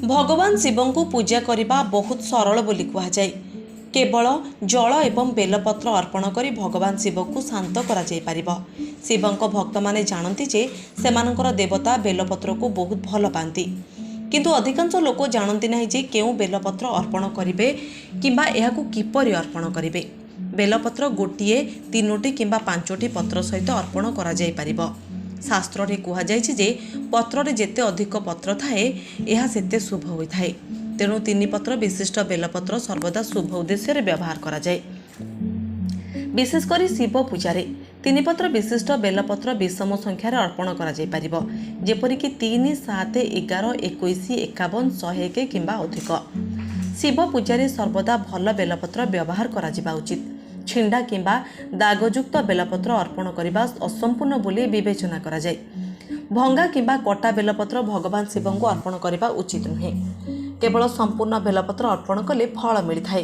भगवान शिव को पूजा करने बहुत सरल बोली कहुए। केवल जल एवं बेलपत्र अर्पण करी भगवान शिव को शांत करा जाय परिबो। शिवंक भक्त माने जानती जे सेमानकर देवता बेलपत्र को बहुत भल पाती, किंतु अधिकांश लोक जानती नहीं जे केउ बेलपत्र अर्पण करिवे किंबा एहाकू किपरि अर्पण करिवे। बेलपत्र गोटिए 3टी किंबा 5टी पत्र सहित अर्पण करा जाय परिबो। शास्त्र रे कुहा जायछि जे पत्र रे जेते अधिक पत्र थाए एहा सेते शुभ होइथाए। तेणु 3 पत्र विशिष्ट बेलपत्र सर्वदा शुभ उद्देश्य रे व्यवहार करा जाय। विशेषकर शिव पूजा 3 पत्र विशिष्ट बेलपत्र विषम संख्यार अर्पण करा जाय परिबो, जेपरिक 3, 7, 11, 21, 51, 101 किंबा अधिक। शिव पूजा सर्वदा भल बेलपत्र व्यवहार करा जिबा उचित। छिंडा किंबा दागयुक्त बेलपत्र अर्पण करने असंपूर्ण बोली विवेचना करा जाय। भंगा किंबा कटा बेलपत्र भगवान शिव को अर्पण करने उचित नुहे। केवल संपूर्ण बेलपत्र अर्पण कले फल मिलता है।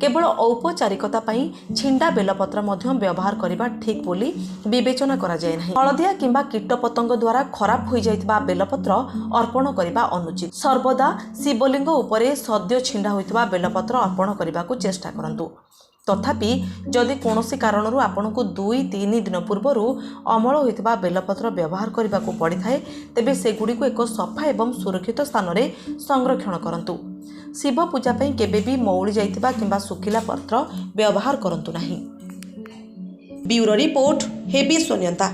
केवल औपचारिकता पई छिंडा बेलपत्र मध्य व्यवहार करने ठीक बोली विवेचना करा जाय नहीं। हलदिया किंबा कीटपतंग द्वारा खराब हो जाइतबा बेलपत्र अर्पण करने अनुचित। सर्वदा शिवलिंग उपरे सद्य छिंडा होइतबा बेलपत्र अर्पण करने को चेष्टा करंतु। तथापि जदि कौनसी कारणरू आपन को 2-3 दिन पूर्वर अमल होइतबा बेलपत्र व्यवहार करने को पड़ी थाए, तेबे सेगुड़ी को एक सफा एवं सुरक्षित स्थान रे संरक्षण करंतु। शिव पूजा पई केबे भी मौली जाइतबा किंबा सुखिला पत्र व्यवहार करंतु नाही। ब्यूरो रिपोर्ट हेबी सोनियंता।